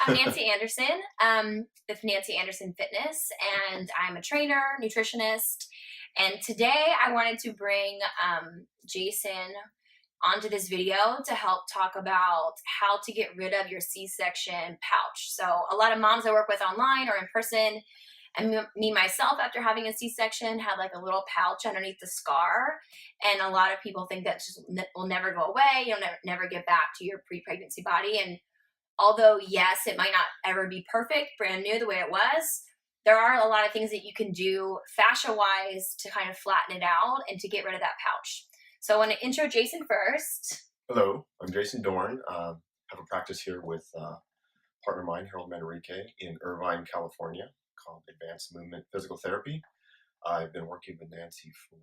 I'm Nancy Anderson with Nancy Anderson Fitness, and I'm a trainer, nutritionist. And today I wanted to bring Jason onto this video to help talk about how to get rid of your C-section pouch. So a lot of moms I work with online or in person, and me myself, after having a C-section, had like a little pouch underneath the scar. And a lot of people think that just will never go away. You'll never get back to your pre-pregnancy body. And although, yes, it might not ever be perfect, brand new the way it was, there are a lot of things that you can do fascia-wise to kind of flatten it out and to get rid of that pouch. So I want to intro Jason first. Hello, I'm Jason Dorn. I have a practice here with a partner of mine, Harold Manrique, in Irvine, California, called Advanced Movement Physical Therapy. I've been working with Nancy for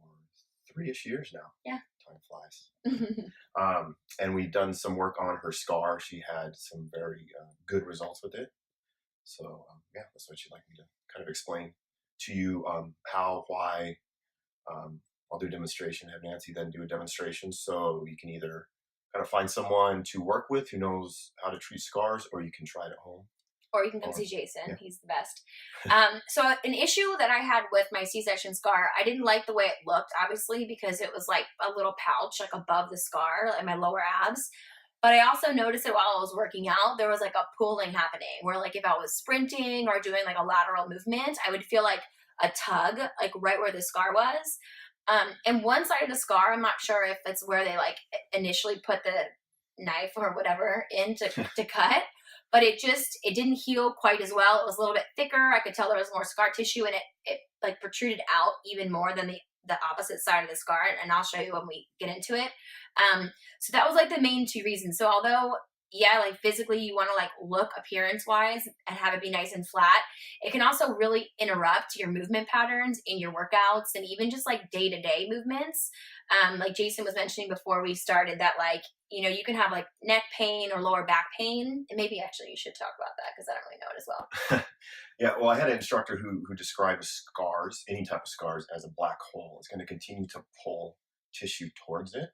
3-ish years now. Yeah. Time flies. And we've done some work on her scar. She had some very good results with it. So yeah, that's what she'd like me to kind of explain to you how, why. I'll do a demonstration, have Nancy then do a demonstration. So you can either kind of find someone to work with who knows how to treat scars, or you can try it at home. Or you can come see Jason. Yeah. He's the best. So an issue that I had with my C-section scar, I didn't like the way it looked, obviously, because it was like a little pouch, like above the scar, like my lower abs. But I also noticed that while I was working out, there was like a pulling happening where like if I was sprinting or doing like a lateral movement, I would feel like a tug, like right where the scar was. And one side of the scar, I'm not sure if it's where they like initially put the knife or whatever in to cut. But it didn't heal quite as well. It was a little bit thicker. I could tell there was more scar tissue, and it like protruded out even more than the opposite side of the scar. And I'll show you when we get into it. So that was like the main two reasons. So although, yeah, like physically you want to like look appearance wise and have it be nice and flat, it can also really interrupt your movement patterns in your workouts and even just like day-to-day movements. Like Jason was mentioning before we started that, like, you know, you can have like neck pain or lower back pain. And maybe actually you should talk about that because I don't really know it as well. Yeah, well, I had an instructor who described scars, any type of scars, as a black hole. It's going to continue to pull tissue towards it.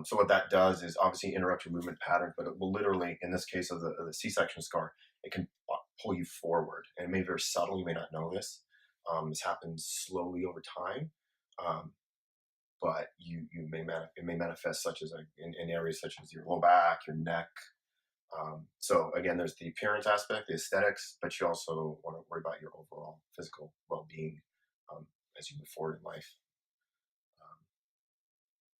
So what that does is obviously interrupt your movement pattern, but it will literally, in this case of the C-section scar, it can pull you forward. And it may be very subtle, you may not know this. This happens slowly over time. But it may manifest such as in areas such as your low back, your neck. So again, there's the appearance aspect, the aesthetics, but you also want to worry about your overall physical well-being as you move forward in life.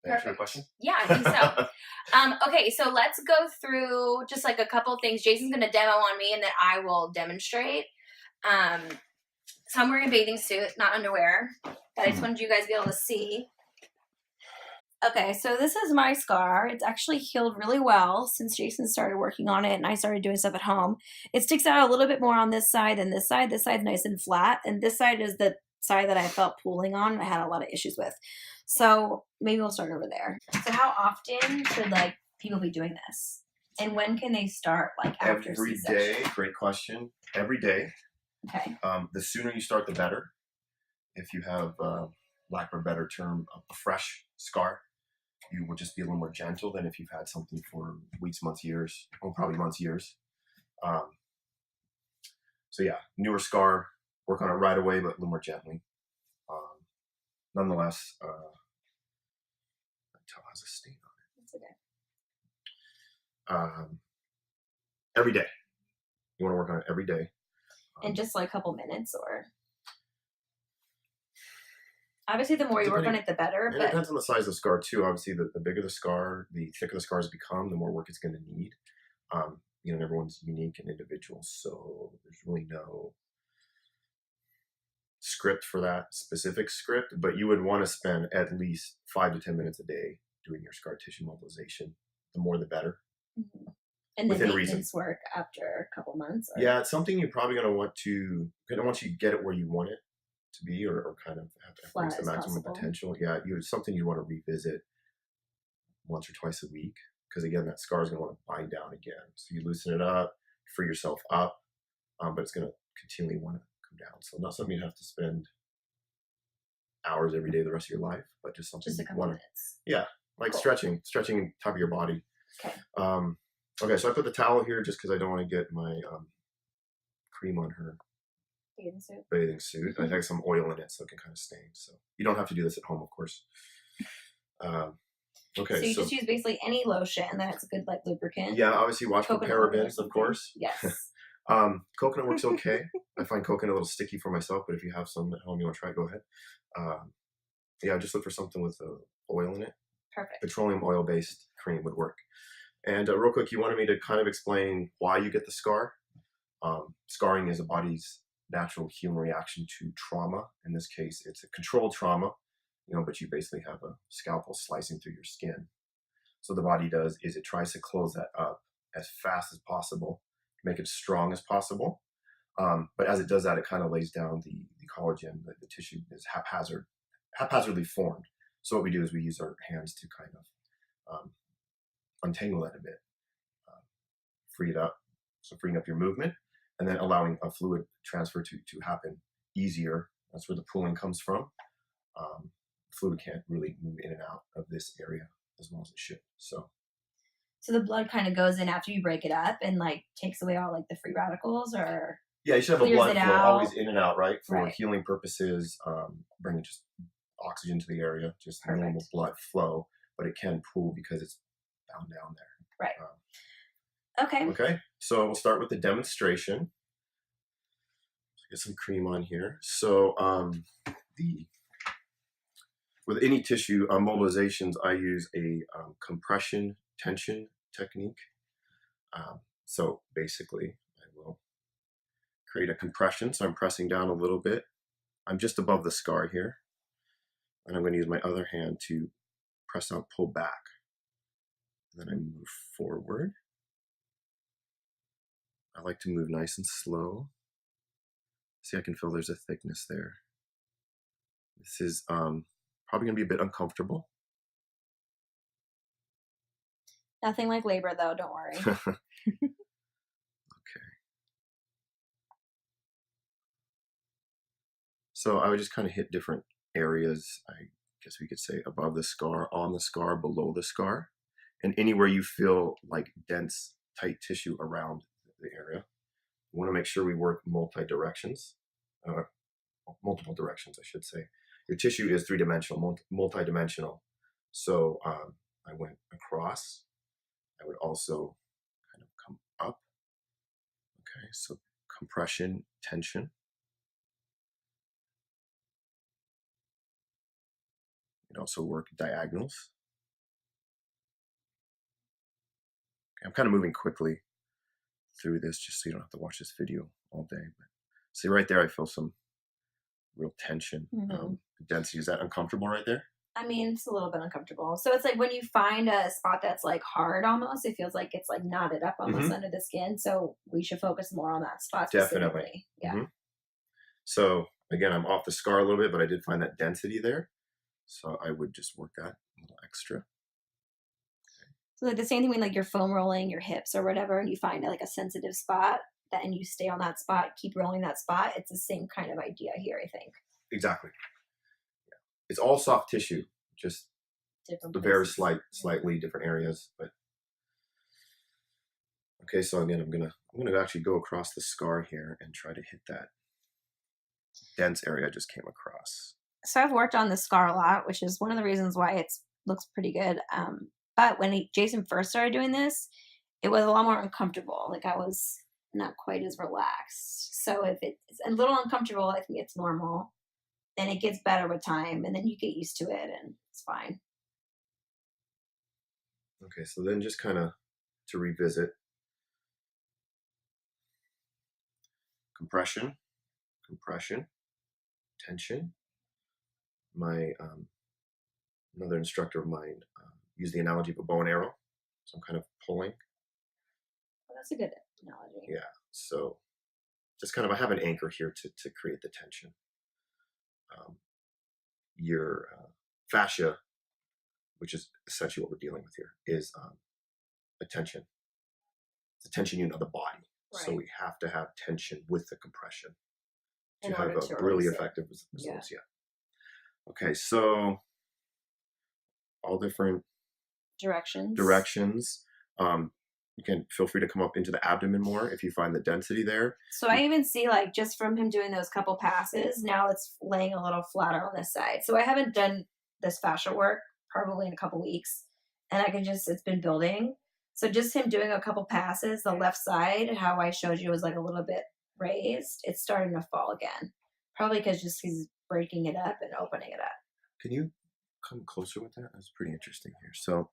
Answer your question? Yeah, I think so. Okay, so let's go through just like a couple of things. Jason's going to demo on me, and then I will demonstrate. So I'm wearing a bathing suit, not underwear, but I just wanted you guys to be able to see. Okay, so this is my scar. It's actually healed really well since Jason started working on it and I started doing stuff at home. It sticks out a little bit more on this side than this side. This side's nice and flat, and this side is the side that I felt pooling on and I had a lot of issues with. So maybe we'll start over there. So how often should like people be doing this? And when can they start, like after Every C-section? day. Great question. Every day. Okay. The sooner you start, the better. If you have, lack of a better term, a fresh scar, you will just be a little more gentle than if you've had something for weeks, months, years, or probably months, years. So yeah, newer scar, work on it right away, but a little more gently. Nonetheless, until it has a stain on it. That's okay. Every day. You want to work on it every day. And just like a couple minutes, or obviously the more you work on it, the better. It depends on the size of the scar too. Obviously, the bigger the scar, the thicker the scars become, the more work it's going to need. You know, everyone's unique and individual, so there's really no script for that specific script, but you would want to spend at least 5 to 10 minutes a day doing your scar tissue mobilization. The more the better. Mm-hmm. And then maintenance work after a couple months? Or? Yeah, it's something you're probably going to want to, once you get it where you want it to be, or kind of have to reach the maximum potential. Yeah, it's something you want to revisit once or twice a week, because again, that scar is going to want to bind down again. So you loosen it up, free yourself up, but it's going to continually want to come down. So not something you have to spend hours every day the rest of your life, but just something just a couple minutes. Yeah, like cool. stretching top of your body. Okay. Okay, so I put the towel here just because I don't want to get my cream on her bathing suit. I have some oil in it, so it can kind of stain. So you don't have to do this at home, of course. Okay, so you just use basically any lotion that has a good like lubricant. Yeah, obviously watch for parabens, of course. Yes. Coconut works okay. I find coconut a little sticky for myself, but if you have some at home you want to try, go ahead. Yeah, just look for something with oil in it. Perfect. Petroleum oil-based cream would work. And real quick, you wanted me to kind of explain why you get the scar. Scarring is a body's natural healing reaction to trauma. In this case, it's a controlled trauma, but you basically have a scalpel slicing through your skin. So the body does is it tries to close that up as fast as possible, make it as strong as possible. But as it does that, it kind of lays down the collagen. The tissue is haphazardly formed. So what we do is we use our hands to kind of untangle that a bit, free it up. So freeing up your movement, and then allowing a fluid transfer to happen easier. That's where the pooling comes from. Fluid can't really move in and out of this area as well as it should. So the blood kind of goes in after you break it up and like takes away all like the free radicals, or yeah, you should have a blood flow out. Always in and out, right? For healing purposes, bringing just oxygen to the area, just normal blood flow, but it can pool because it's bound down there. Right. Okay. So we'll start with the demonstration. Get some cream on here. So with any tissue mobilizations, I use a compression tension technique. So basically, I will create a compression. So I'm pressing down a little bit. I'm just above the scar here. And I'm going to use my other hand to press out, pull back. And then I move forward. I like to move nice and slow. See, I can feel there's a thickness there. This is probably going to be a bit uncomfortable. Nothing like labor, though. Don't worry. Okay. So I would just kind of hit different areas, I guess we could say above the scar, on the scar, below the scar, and anywhere you feel like dense, tight tissue around the area. We want to make sure we work multiple directions, I should say. Your tissue is three-dimensional, multi-dimensional. So I went across. I would also kind of come up. Okay, so compression, tension. You'd also work diagonals. Okay, I'm kind of moving quickly through this just so you don't have to watch this video all day. But see right there, I feel some real tension, density. Is that uncomfortable right there? I mean, it's a little bit uncomfortable. So it's like when you find a spot that's like hard almost, it feels like it's like knotted up almost under the skin. So we should focus more on that spot specifically. Definitely. Yeah. So again, I'm off the scar a little bit, but I did find that density there. So I would just work that a little extra. So like the same thing when like you're foam rolling your hips or whatever, and you find like a sensitive spot, and you stay on that spot, keep rolling that spot. It's the same kind of idea here, I think. Exactly. Yeah. It's all soft tissue, just different very slightly different areas. But okay, so again, I'm gonna actually go across the scar here and try to hit that dense area I just came across. So I've worked on the scar a lot, which is one of the reasons why it looks pretty good. But when Jason first started doing this, it was a lot more uncomfortable. Like I was not quite as relaxed. So if it's a little uncomfortable, I think it's normal. Then it gets better with time, and then you get used to it, and it's fine. Okay, so then just kind of to revisit. Compression, tension. My another instructor of mine used the analogy of a bow and arrow. So I'm kind of pulling. Well, that's a good analogy. Yeah. So just kind of, I have an anchor here to create the tension. Your fascia, which is essentially what we're dealing with here, is a tension. It's a tension unit of the body. Right. So we have to have tension with the compression to have a really effective results. Yeah. Okay, so all different directions. You can feel free to come up into the abdomen more if you find the density there. So I even see like just from him doing those couple passes, now it's laying a little flatter on this side. So I haven't done this fascia work probably in a couple weeks, and I can just it's been building. So just him doing a couple passes, the left side, how I showed you was like a little bit raised. It's starting to fall again, probably because just he's breaking it up and opening it up. Can you come closer with that? That's pretty interesting here. So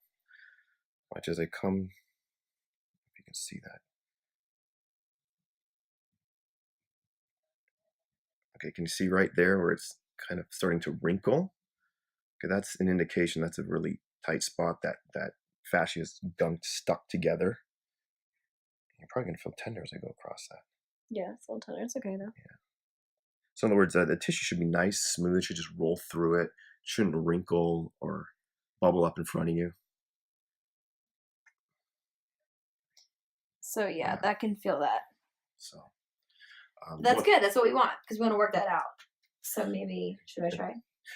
watch as I come, if you can see that. Okay, can you see right there where it's kind of starting to wrinkle? Okay, that's an indication that's a really tight spot, that fascia is stuck together. You're probably gonna feel tender as I go across that. Yeah, it's a little tender. It's okay though. Yeah. So in other words, the tissue should be nice, smooth. It should just roll through it. It shouldn't wrinkle or bubble up in front of you. So yeah, that can feel that. So that's good. That's what we want because we want to work that out. So maybe should I try?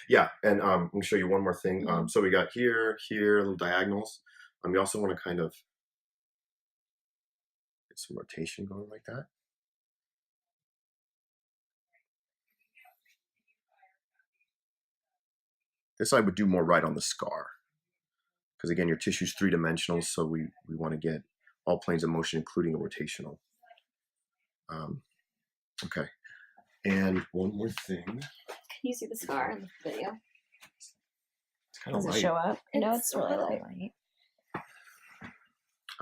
Yeah, and I'm gonna show you one more thing. So we got here, little diagonals. You also want to kind of get some rotation going like that. This I would do more right on the scar, because again, your tissue's three-dimensional, so we want to get all planes of motion, including a rotational. Okay, and one more thing. Can you see the scar in the video? It's kind of light. Does it show up? No, it's really light.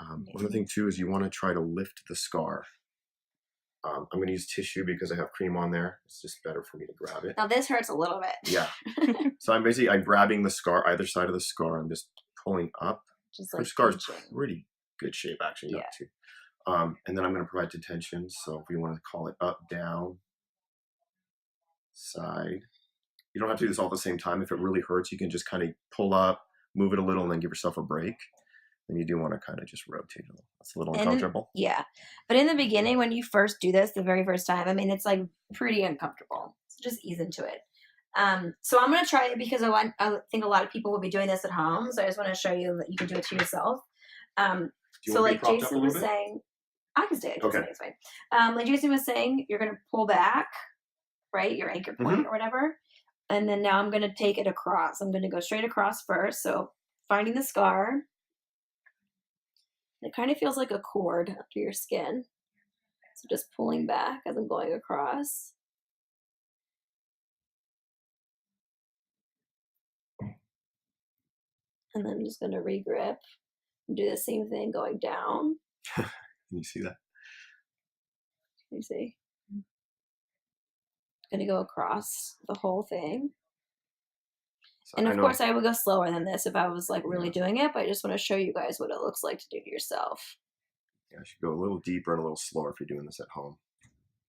Another thing too is you want to try to lift the scar. I'm going to use tissue because I have cream on there. It's just better for me to grab it. Now this hurts a little bit. Yeah. So I'm grabbing the scar, either side of the scar. I'm just pulling up. Just like the scar is pretty good shape actually, not too. And then I'm going to provide tension. So if you want to call it up, down, side. You don't have to do this all at the same time. If it really hurts, you can just kind of pull up, move it a little, and then give yourself a break. And you do want to kind of just rotate a little. That's a little uncomfortable. Yeah. But in the beginning, when you first do this, the very first time, I mean, it's like pretty uncomfortable. So just ease into it. So I'm going to try it because I think a lot of people will be doing this at home. So I just want to show you that you can do it to yourself. So like Jason was saying, I can stay. Okay. It's fine. Like Jason was saying, you're going to pull back, right? Your anchor point or whatever. And then now I'm going to take it across. I'm going to go straight across first. So finding the scar. It kind of feels like a cord under your skin. So just pulling back as I'm going across. And then I'm just going to regrip and do the same thing going down. Can you see that? Can you see? I'm going to go across the whole thing. So and of course, I would go slower than this if I was like really doing it, but I just want to show you guys what it looks like to do to yourself. Yeah, I should go a little deeper and a little slower if you're doing this at home.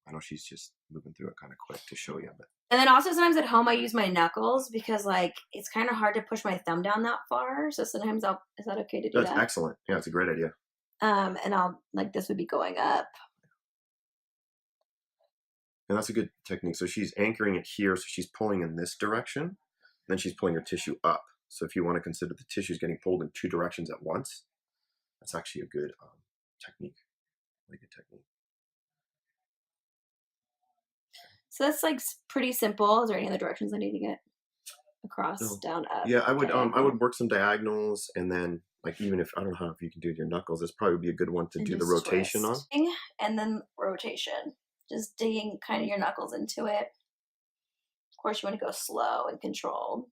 I know she's just moving through it kind of quick to show you. But. And then also sometimes at home I use my knuckles because like it's kind of hard to push my thumb down that far. So sometimes is that okay to do that? That's excellent. Yeah, it's a great idea. And I'll like this would be going up. And that's a good technique. So she's anchoring it here. So she's pulling in this direction. Then she's pulling her tissue up. So if you want to consider the tissue is getting pulled in two directions at once, that's actually a good technique. Really good technique. So that's like pretty simple. Is there any other directions I need to get across, down, up? Yeah, I would work some diagonals, and then like even if I don't know if you can do your knuckles, this probably would be a good one to do the rotation on. And then rotation, just digging kind of your knuckles into it. Of course, you want to go slow and controlled.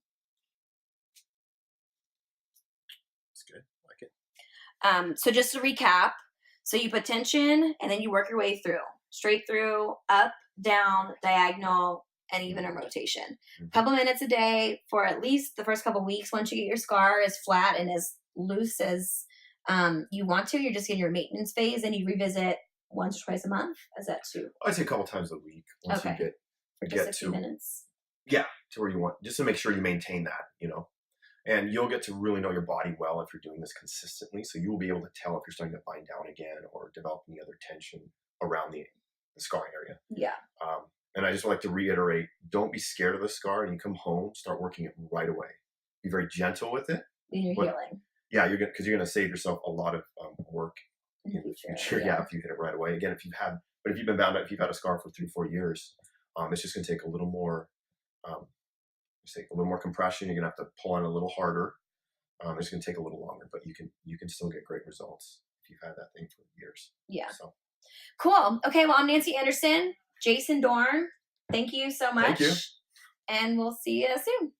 That's good. I like it. So just to recap, so you put tension and then you work your way through, straight through, up, down, diagonal, and even a rotation. A couple minutes a day for at least the first couple weeks. Once you get your scar as flat and as loose as you want to, you're just in your maintenance phase, and you revisit once or twice a month. Is that too? I'd say a couple times a week. Once you get for just a few minutes. Yeah, to where you want, just to make sure you maintain that, and you'll get to really know your body well if you're doing this consistently. So you will be able to tell if you're starting to bind down again or develop any other tension around the scar area. Yeah. And I just like to reiterate, don't be scared of the scar. And you come home, start working it right away. Be very gentle with it. When you're healing. Yeah, because you're gonna save yourself a lot of work in the future. Yeah, if you hit it right away. Again, if you've been bound up, if you've had a scar for 3-4 years, it's just going to take a little more, compression. You're going to have to pull on a little harder. It's going to take a little longer, but you can still get great results if you've had that thing for years. Yeah. So cool. Okay. Well, I'm Nancy Anderson. Jason Dorn, thank you so much. Thank you. And we'll see you soon.